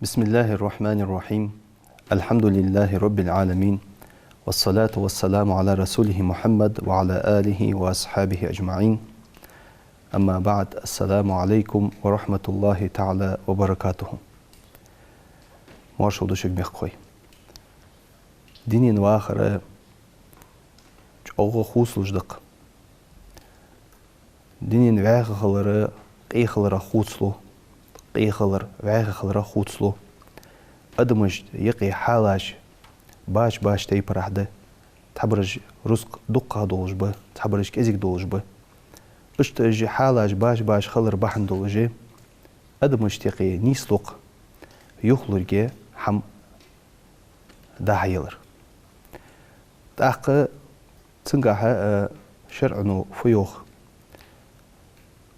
بسم الله الرحمن الرحيم. الحمد لله رب العالمين، والصلاة والسلام على رسوله محمد وعلى آله وأصحابه أجمعين. أما بعد، السلام عليكم ورحمة الله تعالى وبركاته. مارشو دوشك بيخوي دينين واخر أوغو خوص لجدق دينين واخر خلر قيخلر خوصلو قيخلر واخر خلر خوصلو أدمج يقي حالاش باش تاي براحده تحبرج رزق دقة دولج به تحبرج كزيك دولج به اشتاج حالاش باش خلر بحن دولجي أدمج تيقي نيسلوق يخلرجي حم داحيلر تاق تنقاها شرعنو فيوخ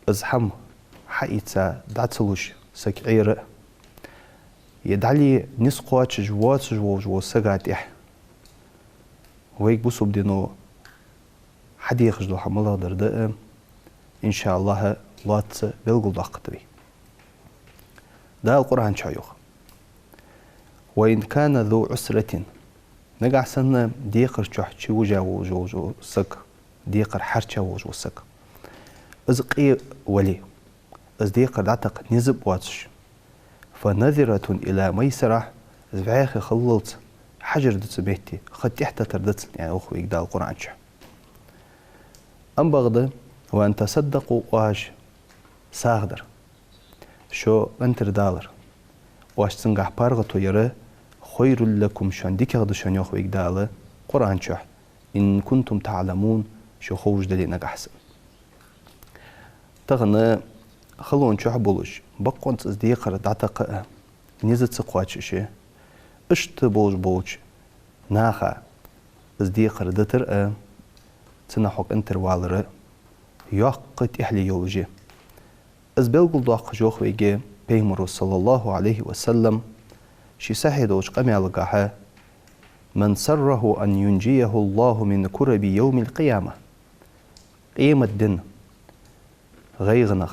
ازحم حقيتا داتلوش سكعير يدعلي نسقواتش جوات سقاتيح ويك بوسو بدينو حديخ جدو حمله درده إن شاء الله لات بلغل داقتبي دا القرآن شايوخ وإن كان ذو عسرة نقع سنة ديقر شوحشي وجو سك ديقر حرشا وجو سك إذ قي ولي إذ ديقر دعتق نزب واتش فنذرة إلى ميسرة إذ بعيخي خللت حجر دتس بيتي خد تحت تردت يعني أخويك دا القرآن شح أم بغض وأن تصدقوا واج ساغدر شو انتر دالر واش تنقح بارغتو يرى خير لكم شان ديك غدو شان يخويك دالة قرآن شح إن كنتم تعلمون شو خوش دلي نقحسن تغنى خلون شح بولش بقونت ازديقر دعتق نيزت سقواتش شي اشت بولج ناخا ازديقر دتر تنحوك انتر والر يوقت إحلي يولجي ازبلغل داق جوخ ويجي بيمرو صلى الله عليه وسلم شي ساحدوش قمي لقاها من سره أن ينجيه الله من كرب يوم القيامة قيمة الدن غيغنغ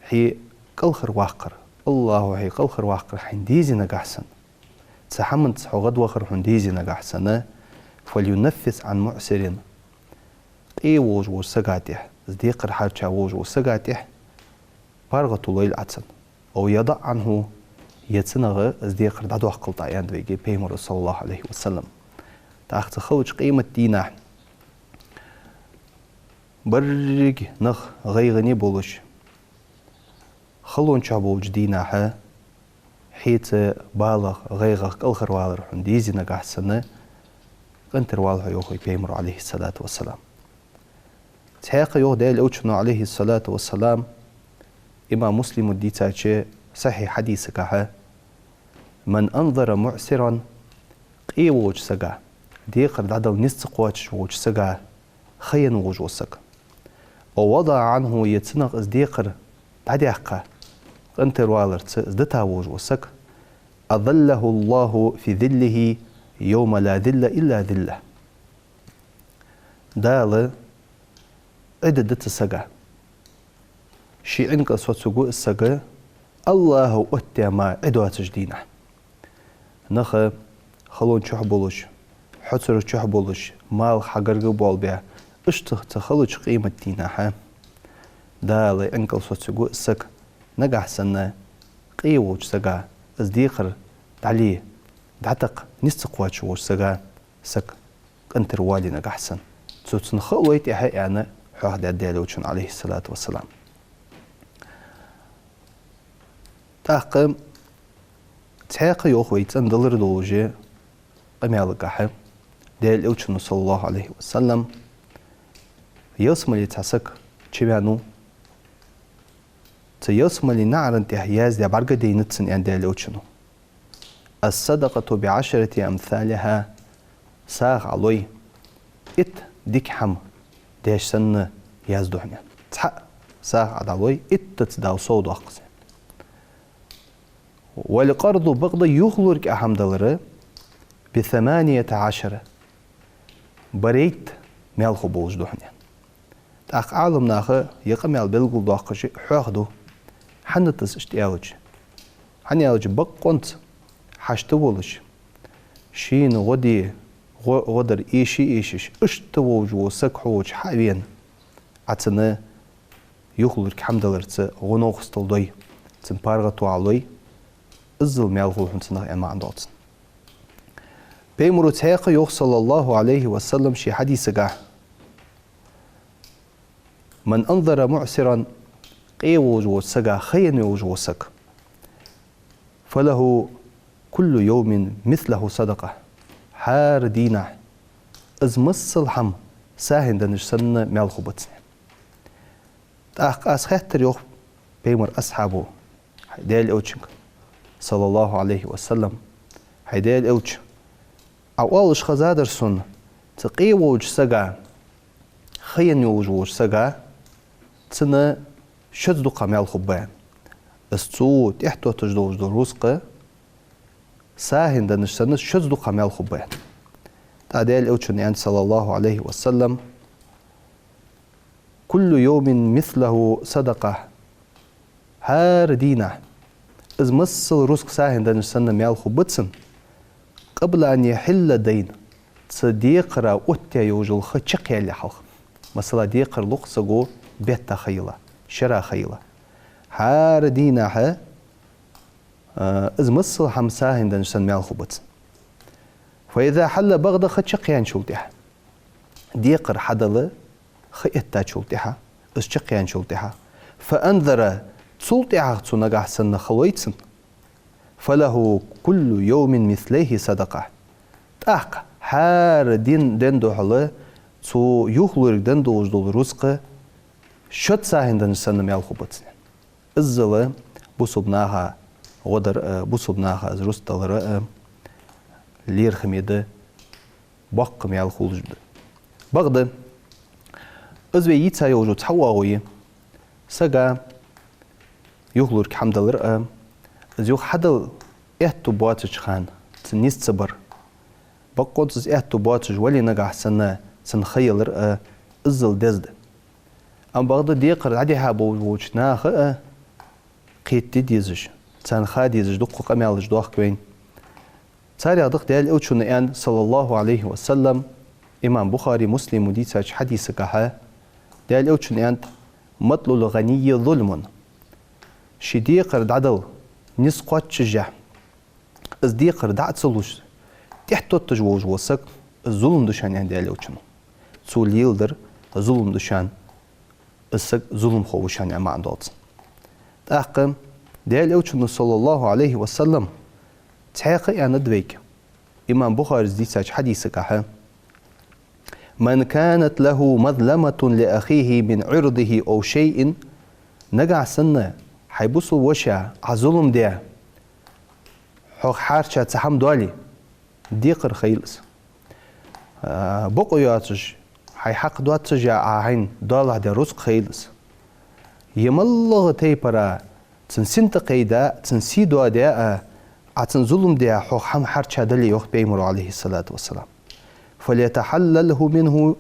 حي قلخر واقر الله حي قلخر واقر حنديزي نقحسن تسحمن تسحو غد وخر حنديزي نقحسن فلينفس عن معسر قي ووج وسقاتح زديقر حارشا ووج وسقاتح بارغة الليل عتسن أو يضع عنه يتسنغ زديقر دعدو حقل طايان دويجي بيمر صلى الله عليه وسلم تاخت خوج قيمة دينا برج نخ غيغني بولش خلون شابوج دينا حيت بالغ غيغ قلخر والر حنديزي نقحسن قنتر والها يوخي بيمر عليه الصلاة والسلام تحيق يوه ديل اوچنو عليه الصلاة والسلام إمام مسلم الديتاچه صحيح حديثك من أنظر معسرا قي ووج سقا ديقر دعدل نستق ووج سقا خين ووج وسق ووضع عنه يتسنق از ديقر دعديقا انتر والرت ازدتا ووج وسق أظله الله في ذله يوم لا ذل إلا ذله دال عددت السقا شي عنك سوتسقو السقا الله أتما عدوات جدينا نخ خلون شح بولش حتر شح بولش مال حقرق بول بيع اشتخ تخلج قيمة دينا دال عنك سوتسقو السق نقح سنة قيوج سقا ازديقر عليه دعتق نستقواتش وش سقا سق انتر والي نقح سن تسوتسن خلويت إحي أنا حواحد عديالوشن عليه الصلاة والسلام تاقم تحيق يوخوي تندلر دولجي قميال قاحة ديال اوچنو صلى الله عليه وسلم يسمى تحسك تشبيانو تيسمى نعرن تحياز دي برقة دي نتسن يعني ديال اوچنو الصدقة بعشرة أمثالها ساغ علوي ات ديك حم ديش سن يازدوحنا تحق ساغ علوي ات تتداو صود أقصي ولقرض بغض يخلرك أحمدلره ب18 بريت مالخو بولج دوحنا أخ عالم ناخ يقام على بلغ داخل حاخدو حنتس اشتيالج حنيالج بقونت حشتولش شين غدي غدر إيشيش اشتوج وسك حوج حبين عتنا يخلر كحمد لرت غنوخ ستلدي تنبارغ توعلي إزل ميالغول هنتنا أما عندات بيمرو تاقي يوخ صلى الله عليه وسلم شي حديث قاه من أنظر معسرا قيوج وسقا خين يوج وسق فله كل يوم مثله صدقة حار دينا إز مصل حم ساهن دنش سنة ميالغو بطن تاق خيتر يوخ بيمر أصحابه هيدال أوتشنك صلى الله عليه وسلم هيدال أوتش أولش خزادر سن تقيوج سقا خين يوج سقا تسنة شدقا ميالغو بان استو تحتو تجدوج دو رزق ساهن دنش سنة شدقا ميالغو بان تعديل أوتشن يعني صلى الله عليه وسلم كل يوم مثله صدقة هار دينا إذ مصل رزق ساهن دنش سنة ميالغو بطسن قبل أن يحل دين تصديقرا أتيا يوجل خشق يلي حلق مثلا ديقر لقصقو بيتا خيلة شرا خيلة هار دينا ها إذ مصل حم ساهن دنش سنة ميالغو بطسن فإذا حل بغض خشق شلتها ديقر حدل خيتا شلتها إشق شلتها فأنذر تسلتها تسنقع سنة خلويتسن فله كل يوم مثله صدقة تاق حار دين دندو حلا تو يخلر دندو وجدول رزق شد ساهن دن سنة ميالخو بطن الزلا بوصبناها غدر بوصبناها زرستالر لير خميدة باق ميالخو لجد بغد ازوي يتسا يوجو تحواوي ساقا يخلر كحمدالر زيوخ حدل احتو بواتش خان تنيس صبر بقونتز احتو بواتش ولي نقع سنة سنخيلر ازل دزد ام بغدا ديقر عديها بووش ناخ قيت ديزش تنخا ديزش دقو قميالش دوخ كوين تاري عدق ديال اوچون ان صلى الله عليه وسلم امام بخاري مسلم وديتاج حديث كها ديال اوچون ان مطل الغني ظلم شديقر دعدل نسقط شجع ازديقر دعت سلوش تحتو تجوج وسق الظلم دشان يعني ديال اوچون سول يلدر ظلم دشان السق ظلم خوشان يعني ما عندوت تاقم ديال اوچون صلى الله عليه وسلم تحقق يعني دويك امام بخاري ديتاج حديث كها من كانت له مظلمة لأخيه من عرضه أو شيء نقع سنة حيبصوا وشع عظلم ديا حق حارشة تحم دولي ديقر خيلس بقو ياتش حي حق دواتش عين دولة دي رزق خيلس يمالله تيبرا تنسنت قيدا تنسيدوا ديا عتن ظلم ديا حق حم حارشة دلي وقت بيمر عليه الصلاة والسلام فليتحلله منه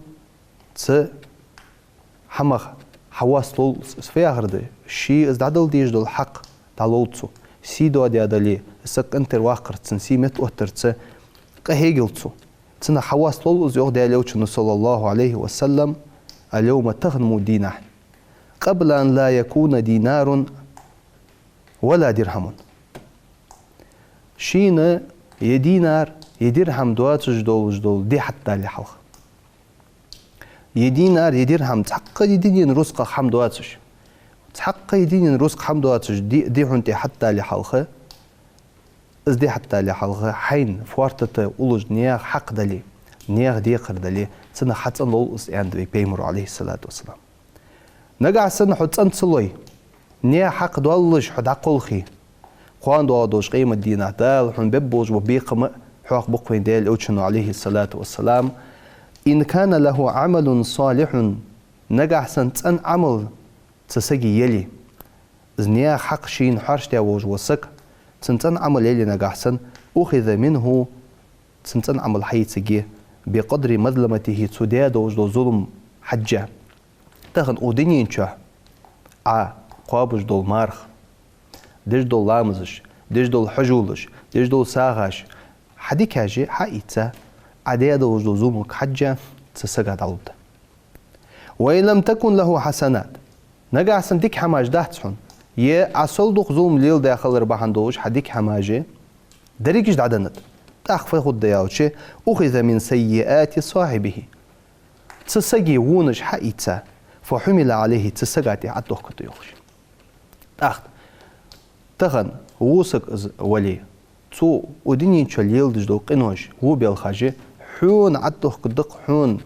حمخ حواس لول سفياغرد شي ازدعدل ديج دول حق دالولتسو سيدو دي ادالي سك انتر واقر تنسيمت اوترتس قهيجلتسو تنا حواس لول زيوغ ديالوچن صلى الله عليه وسلم اليوم تغنمو دينا قبل ان لا يكون دينار ولا درهم شينا يدينار يدرهم دواتش دول دي حتى اللي حلق يدينار يدرهم تحق يدين رزق حمدواتش تحق يدين رزق حمدواتش دي هنتي حتى اللي حلق از دي حتى اللي حلق حين فوارتة أولج نياغ حق دلي نياغ ديقر دلي سنة حتى الله يعني بيمر عليه الصلاة والسلام نقع سنة حتى انت صلوي نياغ حق دولج حد عقلخي قوان دوادوش قيمة دينا دال حن ببوج وبيقم حق بقوين ديال اوچنو عليه الصلاة والسلام إن كان له عمل صالح نقع سنتن عمل تسجي يلي زنيا حق شين حرش داوج وسك سنتن عمل يلي نقع سن أخذ منه سنتن عمل حي تسجي بقدر مظلمته تداد وجد ظلم حجة تغن ودنين شو قابش دول مارخ ديش دول لامزش ديش دول حجولش ديش دول ساغاش حديك هاجي حقيقة عديد وجوزومك حجة تسقط عوضة وإن لم تكن له حسنات نقع سنتك حماج داحتحن عسل دوق زوم ليل داخل رباحن دوش حديك حماجي دريكش دعدنت أخفى خد دياوشي أخذ من سيئات صاحبه تسقي ونش حقيقة فحمل عليه تسقاتي عدوه كتيوش أخذ تغن ووسك ولي تو ودني تشليل دجدو قنوش هو بالخاجي حون عدوه كدق حون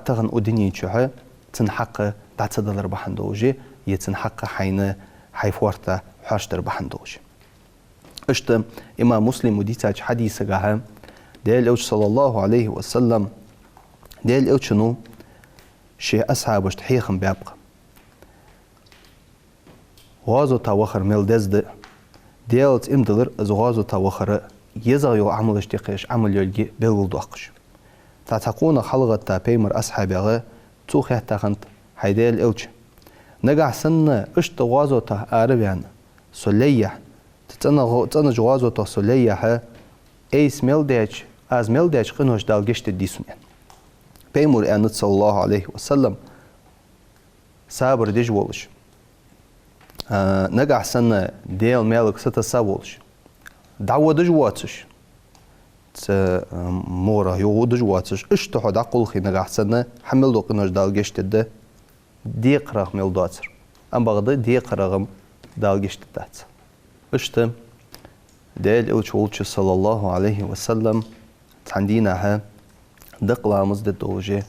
تغن ودني تشوها تنحق تعتدل ربحان دوجي يتنحق حين حيفورتا حاشتر بحان دوجي اشت إمام مسلم وديتاج حديث قاها ديال اوش صلى الله عليه وسلم ديال اوش نو شيء أصحاب اشتحيخم بيبقى غازو تاوخر ميل دزد ديالت امدلر از غازو تاوخر يزغيو عمل اشتقيش عمل يلقي بيلغل دوقش تعتقون خلغة تا بيمر أصحابي توخي تاخنت حيديل اوش نقع سنة اشت غازو تا عربيان سليح تتنج غازو تا سليح ايس ميل ديش از ميل ديش قنوش دالجشت الديسونيان بيمر انت صلى الله عليه وسلم صابر ديج ولش نقع سنة ديال مالك ستساولش دعوة دجواتش مورا يو دجواتش اشتحو دعقل خي نقع سنة حمل دو قنوش دالجشت ده ديق رغم ميل دواتر ام بغضي ديق رغم دالجشت دات اشتم ديال اوش ولش صلى الله عليه وسلم تحندينا ها دق لامز دي دوجي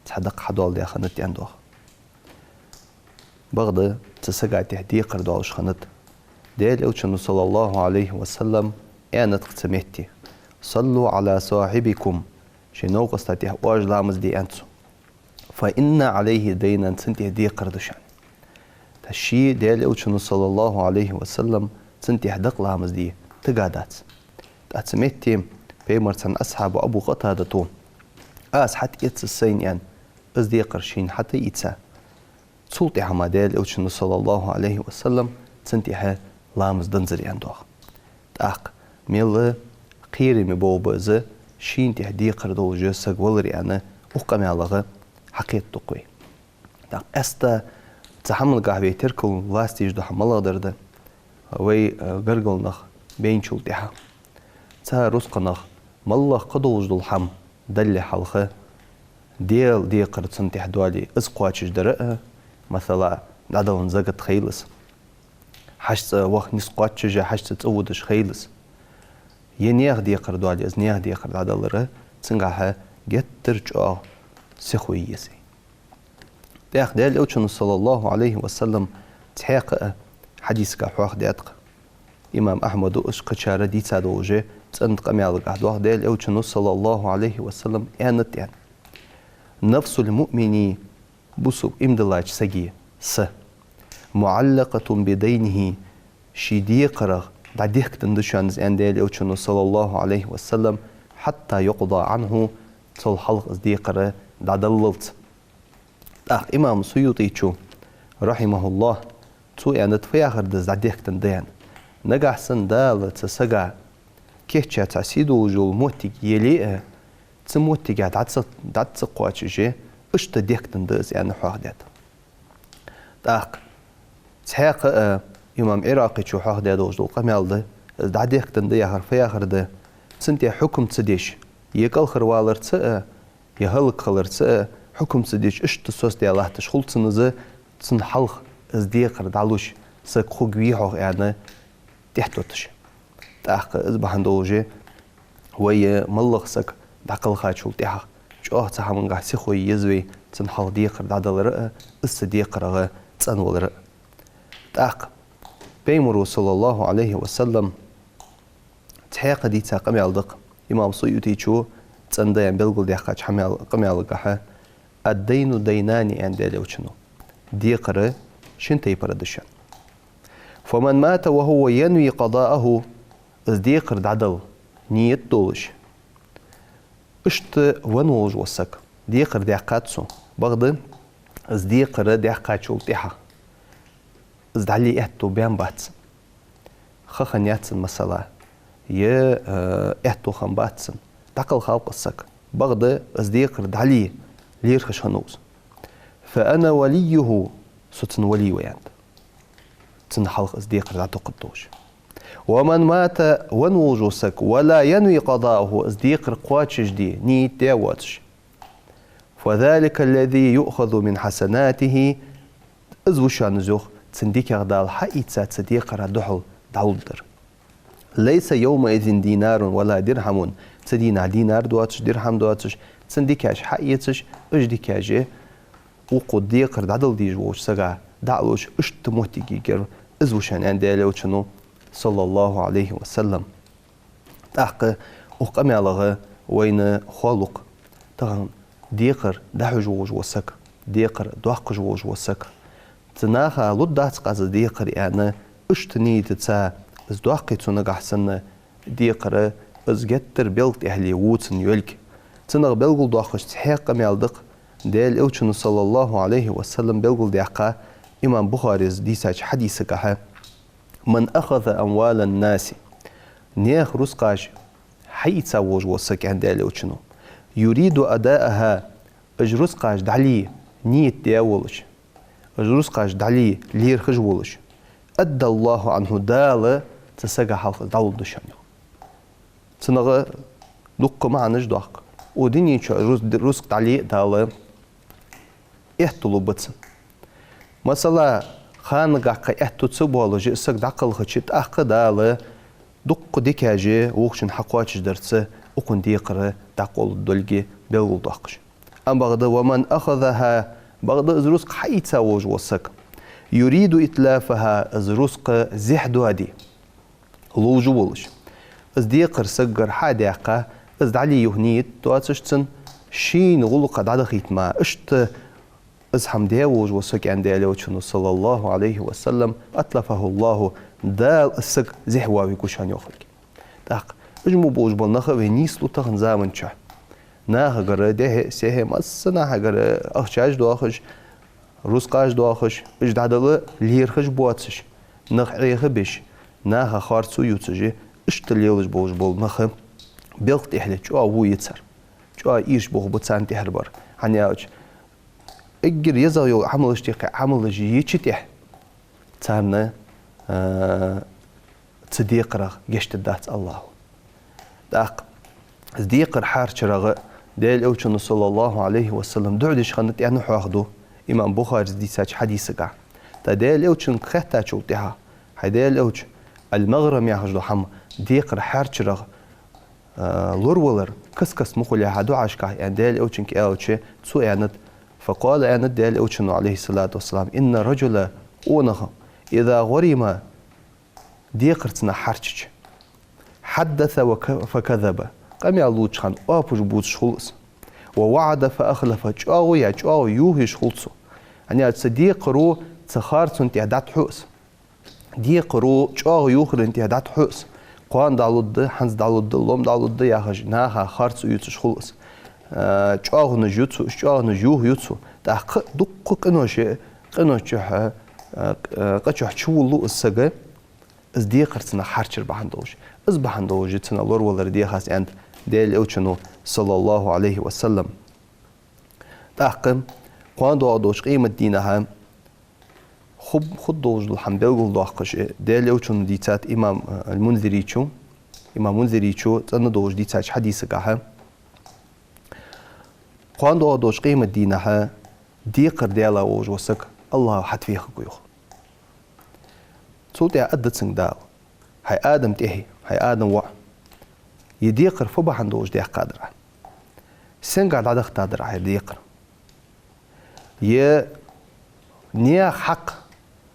تحدق حدوال دي خانت يندوخ بغضي تسقى تهدي قردوش خانت ديال اوشن صلى الله عليه وسلم انت قسمتي صلوا على صاحبكم شنو قصتي واج لامز دي انتو فإن عليه دينا سنتي هدي قردشان تشي ديال اوشن صلى الله عليه وسلم سنتي هدق لامز دي تقادات تسمتي بيمرتن أصحاب أبو قتادة حتى يتسين يعني ازدي قرشين حتى يتسا سلطي حماديل اوشن صلى الله عليه وسلم سنتي لامز دنزري عندوخ تاق ميل قيري مبوبز شين تهدي قردو جسق ولري انا وقمي على حقيقة تقوي تاق استا تحمل قهوة تركل لاستيج دو حمل درده وي قرقل نخ بين شلطيها تا رزق نخ مالله قدوج دو الحم دلي حلقه ديال دي قرد سنتي حدوالي ازقواتش درقه مثلا عدلن زقت خيلس حشت وقت نسقواتش جا حشت تقودش خيلس ينيغ دي قردوالي از نيغ دي قرد عدلره تنقعها جترجع سخوي يسي داخ ديال اوشن صلى الله عليه وسلم تحقق حديث كحواخ دياتق إمام أحمد وإشق شارة دي تادوجي تسند قميال قهدوه ديال اوشن صلى الله عليه وسلم انت يعني نفس المؤمن بسوب امدلاج سجي معلقة بدينه شدي قرغ دعديك تندشان زين ديال اوشن صلى الله عليه وسلم حتى يقضى عنه تل حلق ازدي قرغ دعدللت إمام سيوطي شو رحمه الله تو يعني في آخر دز دعديك تندين نقع سندال تسقع كيتشا تعسيدو وجول موتيك يليئه تموتيك دعت قواتشي اشت ديك تندز يعني حاخدات تاق تحاق إمام عراقي شو حاخدات وجدو قميال ده دعديك تندي آخر في آخر ده سنتي حكم تسديش يقل خروالر تسقى يهلق خلر تسقى حكم تسديش اشت السوس دي الله تشخل تنزه تنحلق ازديقر دعلوش سقو قويحو يعني تحتوتش تاق ازبحان دوجي ويا ملغ سك دعقل خاتشو تيحق جوه تحا من قاعد سيخوي يزوي تنحل ديقر دعدل رأى السديقر غا تنول رأى تاق بيمرو صلى الله عليه وسلم تحيق دي تاقمي الدق إمام سيوتي شو تندين بلغل ديقاج قمي القاحة الدين ديناني عند ديلوشنو ديقر شنتي بردشان فمن مات وهو ينوي قضاءه ازديقر دعدل نيت دولش اشت ونوج وسك ديقر ديقاتسو بغض ازديق رديح قاتشول تيحا ازدعلي احتو بيان باتس خخن ياتسن مسألة يه احتو خن باتسن تقل خلق السك بغض ازديق ردعلي ليرخش هنوز فأنا وليه ستن ولي وياند تن حلق ازديق ردعتو قدوش ومن مات ونوجوسك ولا ينوي قضاءه ازديق رقواتش جدي نيت داواتش فذلك الذي يؤخذ من حسناته ازوشان زوخ تسنديك يغدال حقيقة تصديق ردحل دعودر ليس يومئذ دينار ولا درهم تدينا دينار دواتش درهم دواتش تسنديكاش حقيقتش اجديكاجي وقديق ردعدل ديجوش سغا دعوش اشتموتيكي كير ازوشان اندالوچنو صلى الله عليه وسلم تحق وقمي على وين خالق تغن ديقر دحجوج وسك ديقر دوحجوج وسك تناها لدات قاز ديقر يعني اشتني تتسا از دوحقي تنقح سنة ديقر از جتر بلغت اهلي ووتسن يلك تنغ بلغل دوحش تحيق ميالدق ديل اوچن صلى الله عليه وسلم بلغل ديقا امام بخاري ديساج حديثك من أخذ أموال الناس نيخ رزقاش حيث وج وسك عند الأوتشنو يريد أداءها أجرزقاش دعلي نيت دياولش أجرزقاش دعلي لير خجولش أدى الله عنه دال تسقى حلق دول دشانيو تنغ دق معناش دق ودني رزق دعلي دال احتلو بتسن مثلا خانقا قيحتو تصبولو جئسك دقل خشيت دال دق ديكاجي وخشن حقواتش درتس وكن ديقر دقول الدلجي بيقول دقش أم بغض ومن أخذها بغض ازرسق حيث وج وسك يريد إتلافها ازرسق زحدو هدي لوجولش از ديقر سقر حادقة از دعلي يهنيت تواتشتن شين غلق دعد خيتما اشت از حمديه وج وسك عند الوچنو صلى الله عليه وسلم أتلفه الله دال السق زحوا بيكوشان يخلق تاق اجمو بوج بالنخ ونيسلو تخن زامن چه ناخ غره ده سه مس ناخ غره اخچاج دوخش روسقاج دوخش اجدادل ليرخش بواتش نخ عيخ بش ناخ خارسو يوتجي اشتليلج بوج بول نخ بيلت احلى چو او يتسر چو ايش بوغ بتسان تهربر هنياج اجر يزايو عمل اشتيق عمل جي يچتح تامنا تصديق رغ جشت الدات الله داق صديق حار شرغ ديل اوچن صلى الله عليه وسلم دعدش خنت يعني حاخدو امام بخاري دي ساج حديثك تا ديل اوچن ختا چوتها هديل اوچ المغرم ياخدو حم ديق حار شرغ لورولر كسكس مخول هادو عشكا يعني ديل اوچن كي اوچ سو يعني فقال يعني ديل اوچن عليه الصلاه والسلام ان رجل اونغ اذا غرم ديقرتنا حرچ حدث فكذب قام يالوچ خان اوبوج بوش خلص ووعد فاخلف چاو يا چاو يوهش خلصو يعني صديق رو تخارت انت عدات حوس ديق رو چاو يوخر انت عدات حوس قوان دالود حنز دالود لوم دالود يا خج ناها خارت يوتش خلص چاو نجوتو چاو نجوه يوتو دق دق قنوش قنوش قچح چولو السغه از ديقرتنا حرچر بهندوش از بهندوج تنا لور ولر دي خاص عند ديل اوچنو صلى الله عليه وسلم تحقم قاندو ادوش قيمه دينها خد دوج الحمد يقول دوخش ديل اوچن ديتات امام المنذريچو امام منذريچو تن دوج ديتات حديث قها قاندو ادوش قيمه دينها ديقر ديلا وج وسك الله حد فيه قيوخ صوتي أدتسن دال هاي آدم تهي هاي آدم وع يديقر فبا عندوش ديق قادرة سنقعد عدخ تادرة هاي ديقر نياخ حق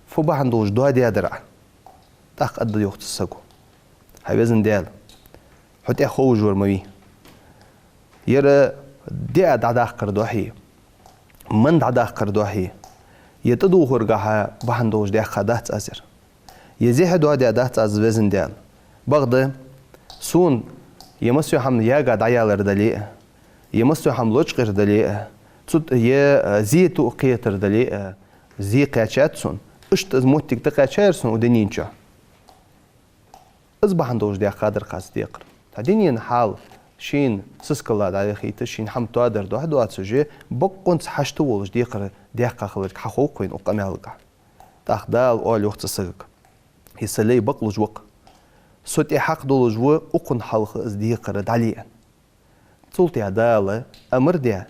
فبا عندوش دوا ديادرة تاق أدد يوخت السقو هاي بيزن ديال حتى خوج ورموي يرى دياد عداخ كردوحي من عداخ كردوحي يتدو خرقها بحندوش ديق قادات أزر يزيح دوا دي أدات از وزن ديال بغض سون يمسو حم ياقا دعيالر دليء يمسو حم لوچقر دليء تصد يا زيتو قيتر دلي زي قاتشاتسون اشت موتك تقاتشارسون ودنينشا اصبح عندوش دي قادر قاس ديقر تدينين حال شين سسكلا داي خيت شين حم تقدر دو حدو اتسجي بقونت حشتو ولش ديقر ديقا خلك حقوقين وقمالك تاخدال اول وقت سرق يسلي بقلج وق صوتي حق دولج و اقن حلق از ديقر داليان تولتي عدالة امر دي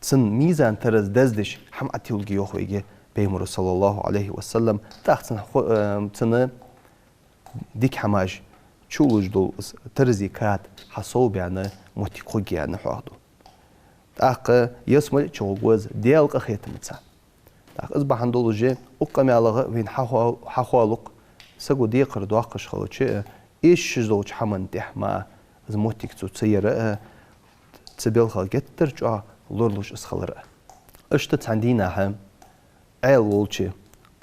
تسن ميزان ترز دزدش حم اتيولجي يوخويجي بيمر صلى الله عليه وسلم تاختن تسن ديك حماج تشولج دول ترزي كات حصوب يعني متيقوجي يعني حوضو تاق يسمل تشوغوز ديالق خيتمتسا تاق اصبح عندولجي اقامي على وين حخوالق سقو ديقر دواقش خلوشي ايش زوج حمن تحما زموتيك تسير تسبيل خلقت ترجع لورلوش اسخلر اشتت عندنا هم عيل ولشي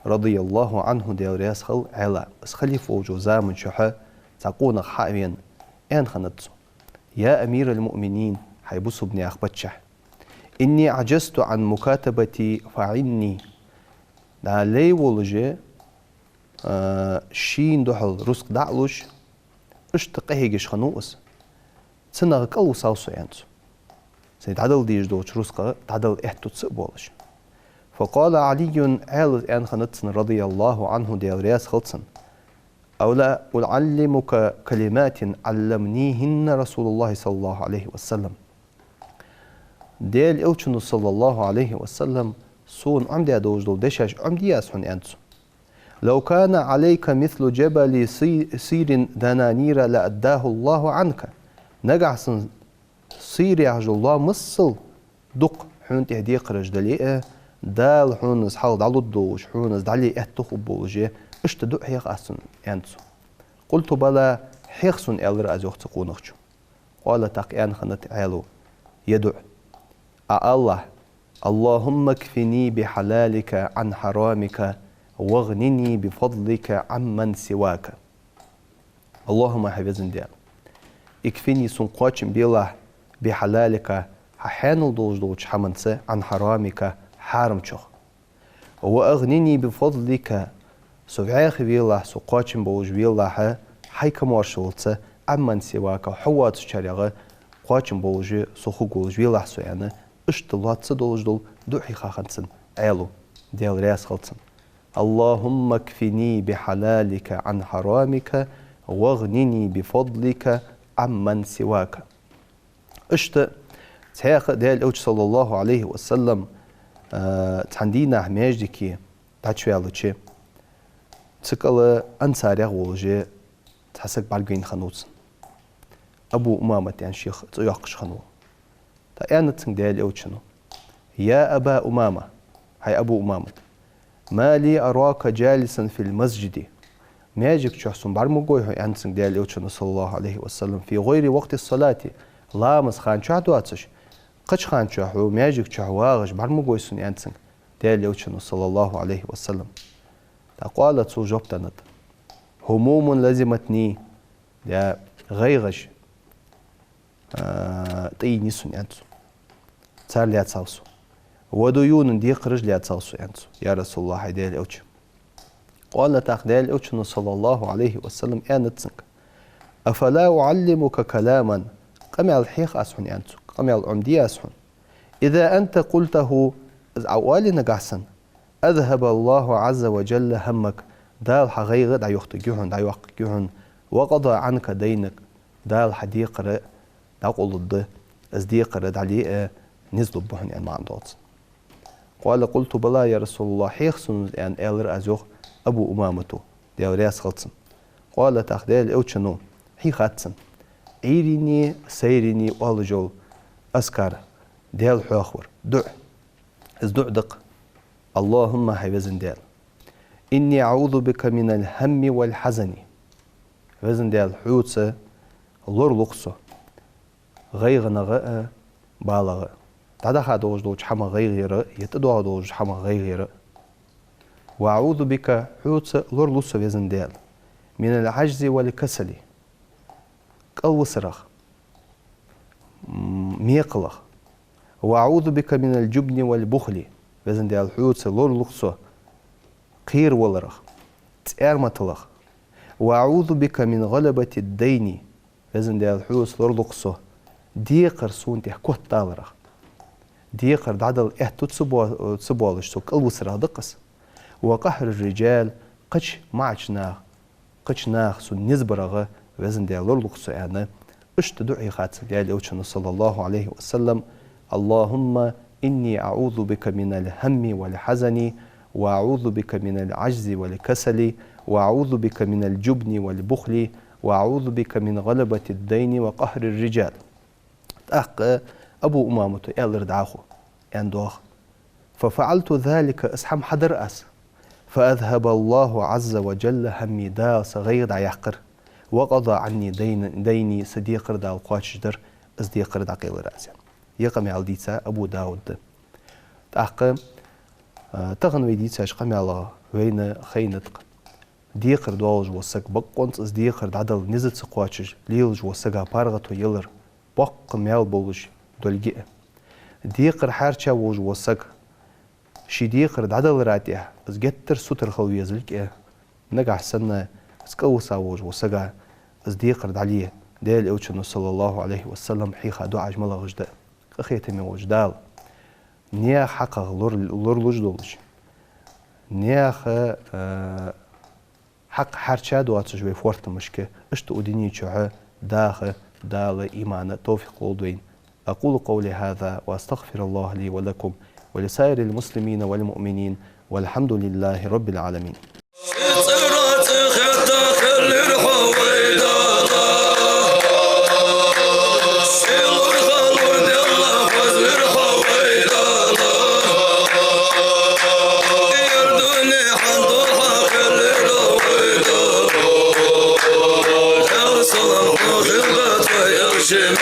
رضي الله عنه ديال رياسخل عيلا اسخلي فوجو زامن شحا تقون حائمين ان خنتسو يا امير المؤمنين حيبصوا ابني اخبتشح اني عجزت عن مكاتبتي فعني دا لي ولجي شين دوحل رزق دعلوش اشتقهيجش خنوس تسنغ قلو ساوسو يانسو سيد عدل ديش دوش رزق عدل احتو تسقبولش فقال علي عيل ان خنتسن رضي الله عنه ديال رياس خلصن أولا أعلمك كلمات علمنيهن رسول الله صلى الله عليه وسلم ديال إلشن صلى الله عليه وسلم سون عمدي أدوج دول دشاش عمدي أسحن أنسو لو كان عليك مثل جبل سير دنانير لأداه الله عنك نجعسن سير يعجل الله مصل دق حون تهدي قرج دليئة دال حونز حال دالو الدوش حونز دالي احتخو بولجي اشتدو حيق أسن أنسو قلت بلا حيقسن ألر أزوخ تقونخشو قال تاق أن خنت عيلو يدع الله اللهم اكفني بحلالك عن حرامك واغنني بفضلك عمن سواك اللهم حفظن ديال اكفني سنقواتشن بيله بحلالك ححانل دوج حمنسه عن حرامك حارمشوخ واغنني بفضلك سوعيخ بيله سقواتشن بوج بيله حيك مارشولتسه عمن سواك حوات شريغه قواتشن بوج سوخو بوج بيله سويانه اشتلات دوج دول دوحي خاخنسن عيلو ديال رياس خلصن اللهم اكفني بحلالك عن حرامك واغنني بفضلك عمن سواك اشت تحيق ديال اوج صلى الله عليه وسلم تحندينا حماجدكي تحتشويالوشي تسكال انساريغ ولجي تحسك بالقين خنوص ابو امامة يعني شيخ تيوقش خنو تا انا تسن ديال اوج شنو يا ابا امامة هاي ابو امامة ما لي أراك جالسا في المسجد ماجيك تشحسن برمجوي أنسن ديال يوتشن صلى الله عليه وسلم في غير وقت الصلاة لامس خان شهدواتش قش خان شهو ماجيك شهواغش برمجوي سن أنسن ديال يوتشن صلى الله عليه وسلم تقالت سو جبتنت هموم لزمتني يا غيغش تيني سن أنسو صار لي أتصوصو وديون دي قرج لي أتصوصو أنسو يا رسول الله ديال أوتش قال تاخدال أوتش صلى الله عليه وسلم أنتسنك أفلا أعلمك كلاما قمع الحيخ أسحن أنسو قمع العمدي أسحن إذا أنت قلته أولي نقعسن أذهب الله عز وجل همك دال حقيقة دا يختجوهن دا يوقجوهن وقضى عنك دينك دال حديقر دا قلد أزديقر دالي نزلوا بهن يعني ما عندوت قال قلت بلا يا رسول الله حيخسن يعني ألر أزوخ أبو أمامته ديال رياس خلصن قال تاخدال أوتشنو حيخاتسن عيريني سيريني والجول أسكار ديال حواخور دع دق اللهم حيوزن ديال إني أعوذ بك من الهم والحزن وزن ديال حوتسة لور لقصة غيغنا غاء بالغ تدخل دوج حما غير يتدوى دوج حما غير وأعوذ بك حوتسة لور لقصة وزن ديال من العجز والكسل قلو سرخ ميقلخ وأعوذ بك من الجبن والبخل وزن دي الحوت لور لخصو قير ولرخ تأرمتلخ وأعوذ بك من غلبة الدين وزن دي الحوت لور لخصو ديقر سون تحكوه تالرخ ديقر دعدل تسبوالش سو قلب سرا دقس وقهر الرجال قش قش ناخ سون نزبرغه وزن دي لور لخصو يعني اشتدعي خاتم ديال اوتشن صلى الله عليه وسلم اللهم إني أعوذ بك من الهم والحزن وأعوذ بك من العجز والكسل وأعوذ بك من الجبن والبخل وأعوذ بك من غلبة الدين وقهر الرجال أخ أبو أمامة يالر دعاخو يندوخ ففعلت ذلك أسحم حدر أس فأذهب الله عز وجل همي دا صغير يحقر وقضى عني ديني صديق دا وقاتش در أصديق دا قيل رأسي يقمي على ديتا أبو داود تأقم تغن ويديتا شقمي على وين خينتق ديقر دوالج وسك بقونت أصديق دعدل نزت سقواتش ليلج وسكا بارغتو يلر بق ميال بولج دولجئ ديقر حارشا ووج وسك شي ديقر دعدل راتيه أزجتر ستر خوي زلك نجح سنة سكوسا ووج وسكا أصديق دعليه ديال اوتشن صلى الله عليه وسلم حيخا دعا جمال غجداء أخيتمي وجدال نيا حقا لور لجدولش نيا حق حرشا دوات جوي فورت مشكة اشتو ديني شعا داخ دال إيمان توفيق قولدوين أقول قولي هذا وأستغفر الله لي ولكم ولسائر المسلمين والمؤمنين والحمد لله رب العالمين. Jim